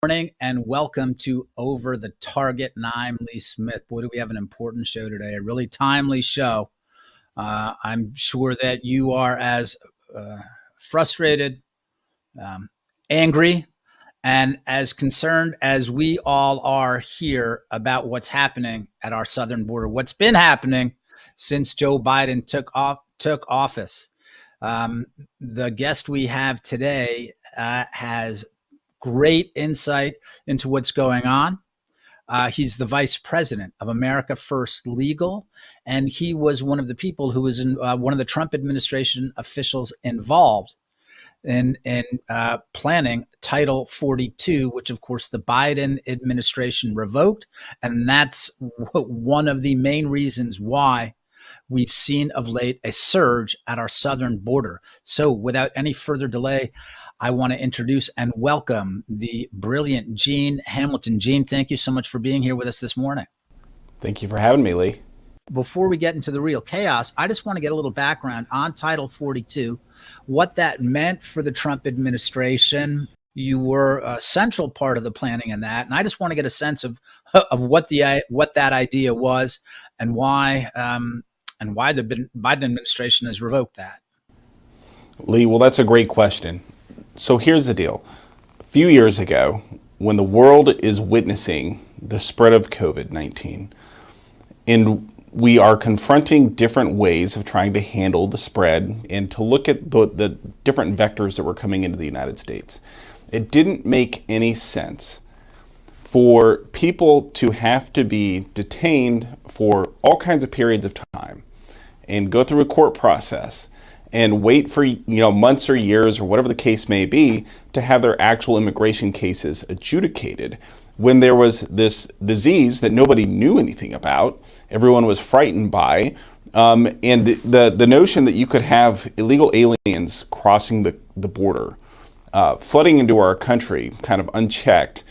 morning and welcome to Over the Target. And I'm Lee Smith. Boy, do we have an important show today, a really timely show. I'm sure that you are as frustrated, angry, and as concerned as we all are here about what's happening at our southern border, what's been happening since Joe Biden took office. The guest we have today has great insight into what's going on. He's the vice president of America First Legal, and he was one of the people who was one of the Trump administration officials involved in planning Title 42, which, of course, the Biden administration revoked. And that's one of the main reasons why we've seen of late a surge at our southern border. So without any further delay, I want to introduce and welcome the brilliant Gene Hamilton. Gene, thank you so much for being here with us this morning. Thank you for having me, Lee. Before we get into the real chaos, I just want to get a little background on Title 42, what that meant for the Trump administration. You were a central part of the planning in that, and I just want to get a sense of what that idea was and why the Biden administration has revoked that. Lee, well, that's a great question. So here's the deal. A few years ago, when the world is witnessing the spread of COVID-19, and we are confronting different ways of trying to handle the spread and to look at the different vectors that were coming into the United States, it didn't make any sense for people to have to be detained for all kinds of periods of time and go through a court process and wait for months or years or whatever the case may be to have their actual immigration cases adjudicated when there was this disease that nobody knew anything about, everyone was frightened by, and the notion that you could have illegal aliens crossing the border, flooding into our country kind of unchecked,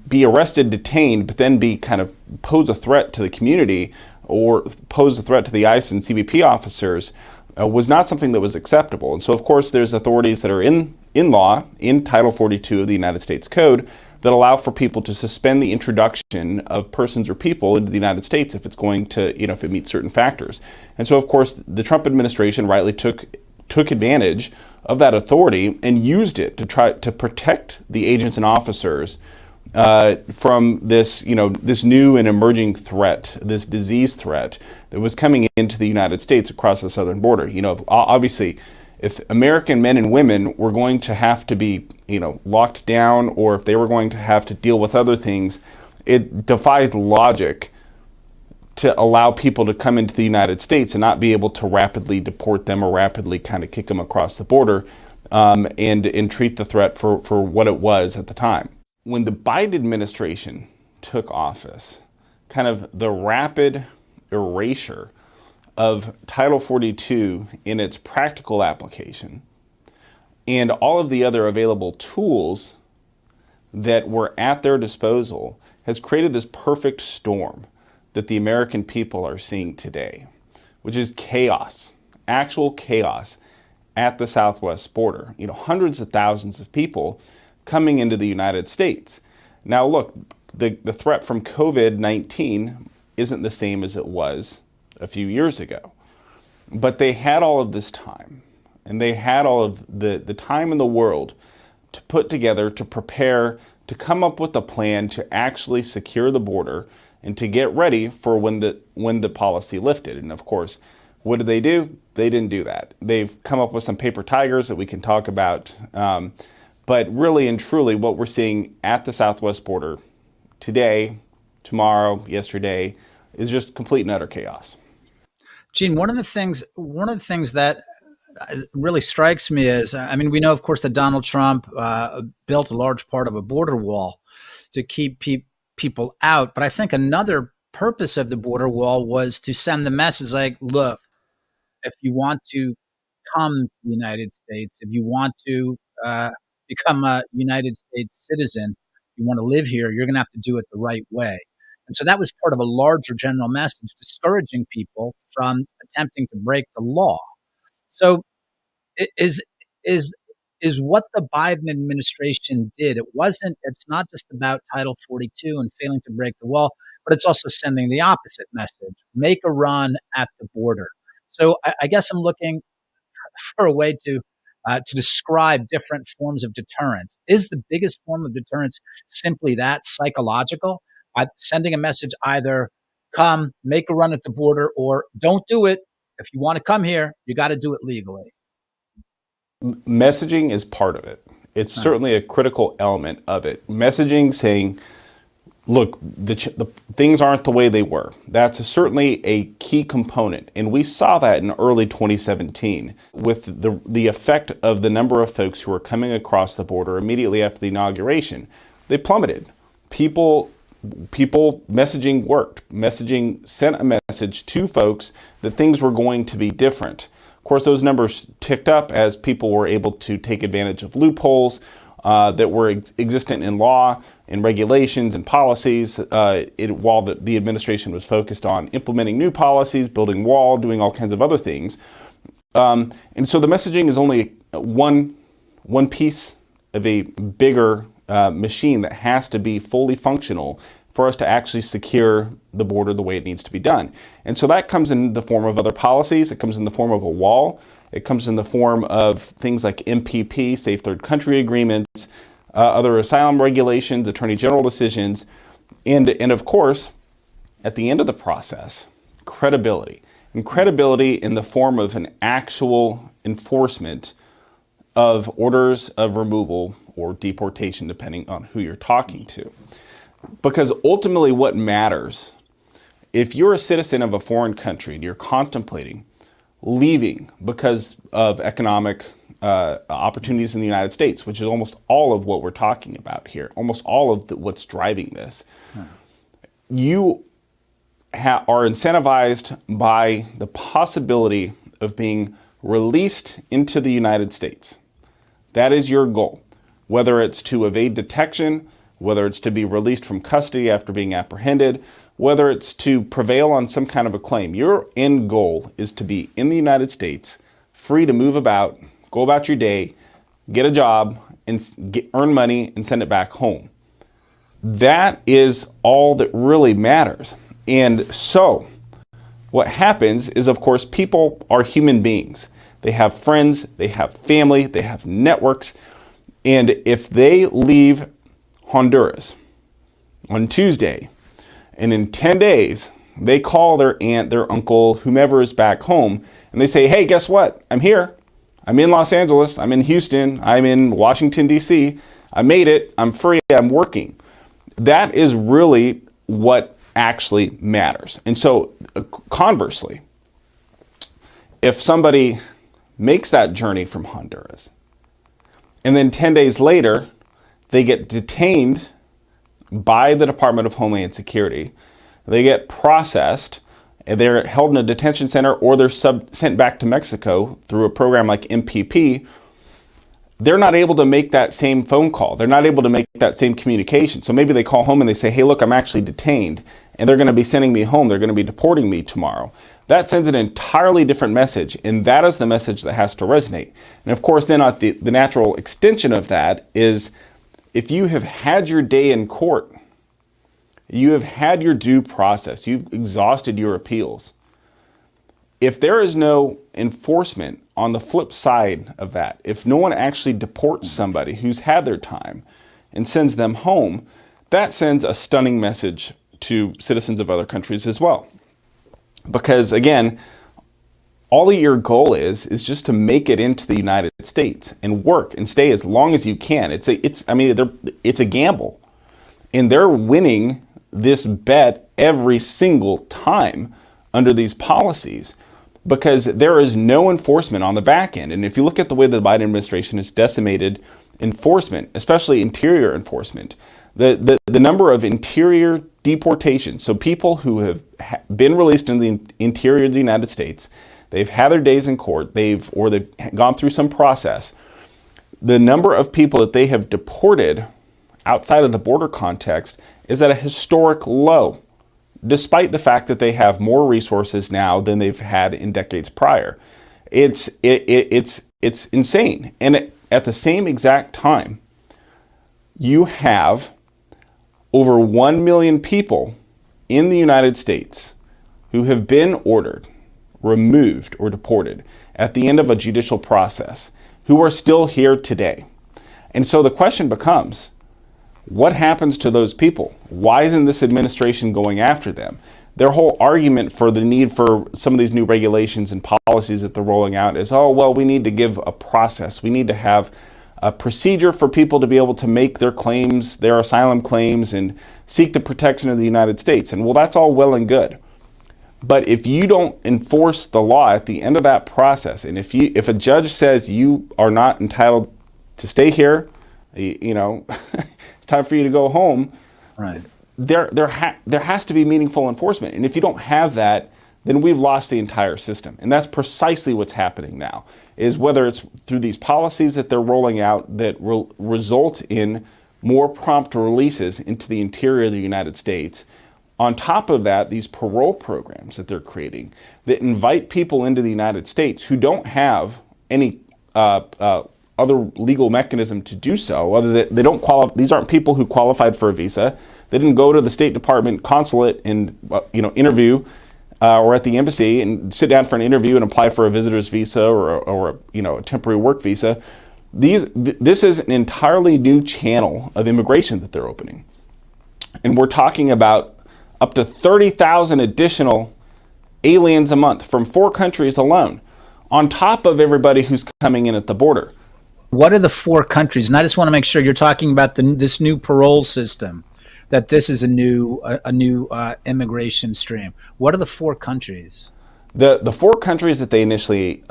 be arrested, detained, but then be kind of pose a threat to the community or pose a threat to the ICE and CBP officers was not something that was acceptable. And so, of course, there's authorities that are in law, in Title 42 of the United States Code, that allow for people to suspend the introduction of persons or people into the United States if it's going to, if it meets certain factors. And so, of course, the Trump administration rightly took advantage of that authority and used it to try to protect the agents and officers from this, this new and emerging threat, this disease threat that was coming into the United States across the southern border. Obviously, if American men and women were going to have to be, locked down, or if they were going to have to deal with other things, it defies logic to allow people to come into the United States and not be able to rapidly deport them or rapidly kind of kick them across the border and treat the threat for what it was at the time. When the Biden administration took office, kind of the rapid erasure of Title 42 in its practical application and all of the other available tools that were at their disposal has created this perfect storm that the American people are seeing today, which is chaos, actual chaos at the southwest border. Hundreds of thousands of people coming into the United States. Now, look, the threat from COVID-19 isn't the same as it was a few years ago, but they had all of this time, and they had all of the time in the world to put together, to prepare, to come up with a plan to actually secure the border and to get ready for when the policy lifted. And of course, what did they do? They didn't do that. They've come up with some paper tigers that we can talk about. But really and truly, what we're seeing at the southwest border today, tomorrow, yesterday, is just complete and utter chaos. Gene, one of the things that really strikes me is, we know, of course, that Donald Trump built a large part of a border wall to keep people out. But I think another purpose of the border wall was to send the message like, look, if you want to come to the United States, if you want to become a United States citizen, you want to live here, you're going to have to do it the right way. And so that was part of a larger general message discouraging people from attempting to break the law. So is is what the Biden administration did. It's not just about Title 42 and failing to break the wall, but it's also sending the opposite message: make a run at the border. So I guess I'm looking for a way to describe different forms of deterrence. Is the biggest form of deterrence simply that, psychological? Sending a message, either come, make a run at the border, or don't do it. If you want to come here, you got to do it legally. Messaging is part of it. It's certainly a critical element of it. Messaging saying, look, the things aren't the way they were. That's certainly a key component. And we saw that in early 2017 with the effect of the number of folks who were coming across the border immediately after the inauguration. They plummeted. People messaging worked. Messaging sent a message to folks that things were going to be different. Of course, those numbers ticked up as people were able to take advantage of loopholes that were existent in law and regulations and policies, while the administration was focused on implementing new policies, building wall, doing all kinds of other things. And so the messaging is only one piece of a bigger machine that has to be fully functional for us to actually secure the border the way it needs to be done. And so that comes in the form of other policies. It comes in the form of a wall. It comes in the form of things like MPP, Safe Third Country Agreements, other asylum regulations, attorney general decisions, and of course, at the end of the process, credibility. And credibility in the form of an actual enforcement of orders of removal or deportation, depending on who you're talking to. Because ultimately what matters, if you're a citizen of a foreign country and you're contemplating leaving because of economic opportunities in the United States, which is almost all of what we're talking about here, almost all of what's driving this, you are incentivized by the possibility of being released into the United States. That is your goal, whether it's to evade detection, whether it's to be released from custody after being apprehended, whether it's to prevail on some kind of a claim. Your end goal is to be in the United States, free to move about, go about your day, get a job, and earn money and send it back home. That is all that really matters. And so what happens is, of course, people are human beings. They have friends, they have family, they have networks. And if they leave Honduras on Tuesday, and in 10 days, they call their aunt, their uncle, whomever is back home, and they say, hey, guess what? I'm here. I'm in Los Angeles. I'm in Houston. I'm in Washington, D.C. I made it. I'm free. I'm working. That is really what actually matters. And so conversely, if somebody makes that journey from Honduras, and then 10 days later, they get detained by the Department of Homeland Security. They get processed, and they're held in a detention center, or they're sent back to Mexico through a program like MPP. They're not able to make that same phone call. They're not able to make that same communication. So maybe they call home and they say, hey, look, I'm actually detained, and they're going to be sending me home. They're going to be deporting me tomorrow. That sends an entirely different message, and that is the message that has to resonate. And of course, then the natural extension of that is, if you have had your day in court, you have had your due process, you've exhausted your appeals. If there is no enforcement on the flip side of that, if no one actually deports somebody who's had their time and sends them home, that sends a stunning message to citizens of other countries as well. Because again, all your goal is just to make it into the United States and work and stay as long as you can. It's a gamble, and they're winning this bet every single time under these policies because there is no enforcement on the back end. And if you look at the way the Biden administration has decimated enforcement, especially interior enforcement, the number of interior deportations, so people who have been released in the interior of the United States, they've had their days in court, they've gone through some process. The number of people that they have deported outside of the border context is at a historic low, despite the fact that they have more resources now than they've had in decades prior. It's insane. And at the same exact time, you have over 1 million people in the United States who have been ordered, removed, or deported at the end of a judicial process who are still here today. And so the question becomes, what happens to those people? Why isn't this administration going after them? Their whole argument for the need for some of these new regulations and policies that they're rolling out is, oh, well, we need to give a process. We need to have a procedure for people to be able to make their claims, their asylum claims, and seek the protection of the United States. And well, that's all well and good. But if you don't enforce the law at the end of that process, and if a judge says you are not entitled to stay here, it's time for you to go home, right? There has to be meaningful enforcement. And if you don't have that, then we've lost the entire system. And that's precisely what's happening now, is whether it's through these policies that they're rolling out that will result in more prompt releases into the interior of the United States. On top of that, these parole programs that they're creating that invite people into the United States who don't have any other legal mechanism to do so. Other than they don't qualify. These aren't people who qualified for a visa. They didn't go to the State Department consulate and interview or at the embassy and sit down for an interview and apply for a visitor's visa or a temporary work visa. This is an entirely new channel of immigration that they're opening, and we're talking about up to 30,000 additional aliens a month from 4 countries alone, on top of everybody who's coming in at the border. What are the 4 countries? And I just want to make sure you're talking about this new parole system, that this is a new immigration stream. What are the 4 countries? The 4 countries that they initially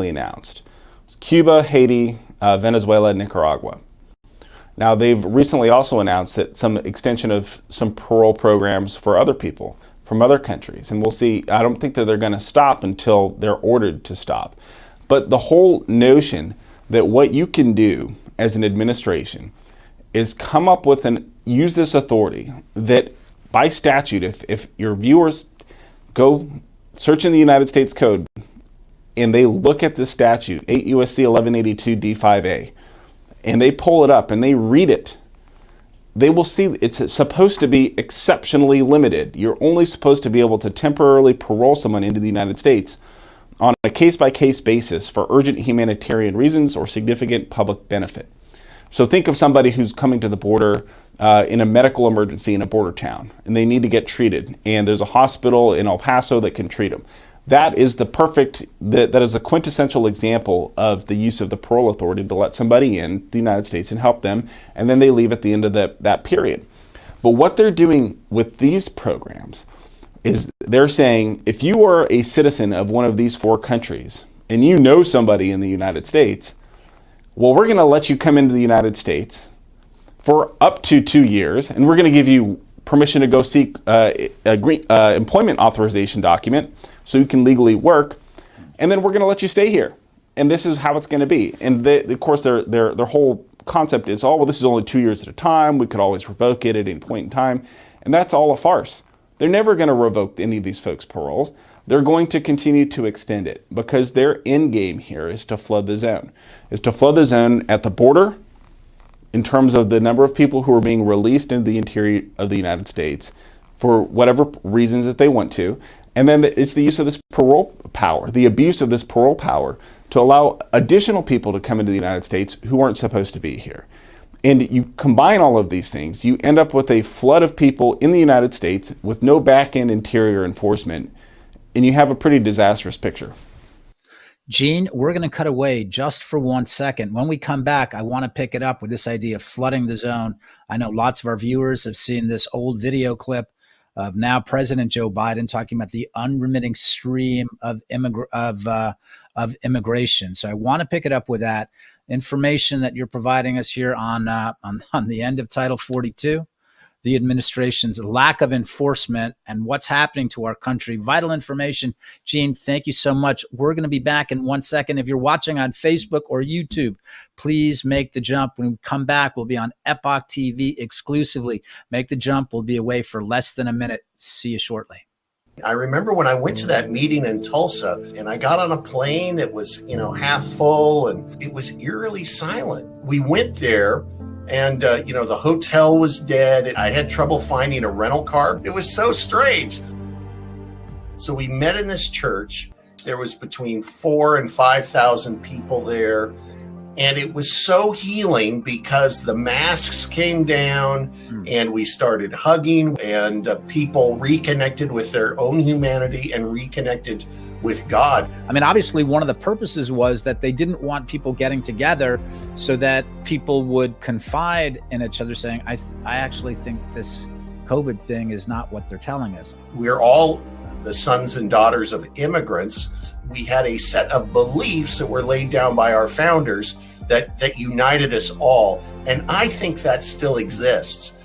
announced was Cuba, Haiti, Venezuela, and Nicaragua. Now, they've recently also announced that some extension of some parole programs for other people from other countries. And we'll see. I don't think that they're going to stop until they're ordered to stop. But the whole notion that what you can do as an administration is come up with use this authority that by statute, if your viewers go search in the United States Code and they look at this statute, 8 U.S.C. 1182 D5A, and they pull it up and they read it, they will see it's supposed to be exceptionally limited. You're only supposed to be able to temporarily parole someone into the United States on a case-by-case basis for urgent humanitarian reasons or significant public benefit. So think of somebody who's coming to the border in a medical emergency in a border town, and they need to get treated, and there's a hospital in El Paso that can treat them. That is that is a quintessential example of the use of the parole authority to let somebody in the United States and help them, and then they leave at the end of that period. But what they're doing with these programs is they're saying, if you are a citizen of one of these 4 countries and you know somebody in the United States, well, we're going to let you come into the United States for up to 2 years, and we're going to give you permission to go seek employment authorization document so you can legally work, and then we're going to let you stay here. And this is how it's going to be. And of course, their whole concept is, oh, well, this is only 2 years at a time. We could always revoke it at any point in time. And that's all a farce. They're never going to revoke any of these folks' paroles. They're going to continue to extend it because their end game here is to flood the zone. At the border in terms of the number of people who are being released into the interior of the United States for whatever reasons that they want to. And then it's the use of this parole power, the abuse of this parole power to allow additional people to come into the United States who aren't supposed to be here. And you combine all of these things, you end up with a flood of people in the United States with no back-end interior enforcement, and you have a pretty disastrous picture. Gene, we're going to cut away just for 1 second. When we come back, I want to pick it up with this idea of flooding the zone. I know lots of our viewers have seen this old video clip of now President Joe Biden talking about the unremitting stream of immigration. So I want to pick it up with that information that you're providing us here on the end of Title 42, the administration's lack of enforcement, and what's happening to our country. Vital information. Gene, thank you so much. We're going to be back in 1 second. If you're watching on Facebook or YouTube, please make the jump. When we come back, we'll be on Epoch TV exclusively. Make the jump. We'll be away for less than a minute. See you shortly. I remember when I went to that meeting in Tulsa and I got on a plane that was, half full and it was eerily silent. We went there and, the hotel was dead. I had trouble finding a rental car. It was so strange. So we met in this church. There was between 4,000 and 5,000 people there. And it was so healing because the masks came down and we started hugging and people reconnected with their own humanity and reconnected with God. I mean, obviously, one of the purposes was that they didn't want people getting together so that people would confide in each other saying, I actually think this COVID thing is not what they're telling us. We're all the sons and daughters of immigrants. We had a set of beliefs that were laid down by our founders that united us all. And I think that still exists.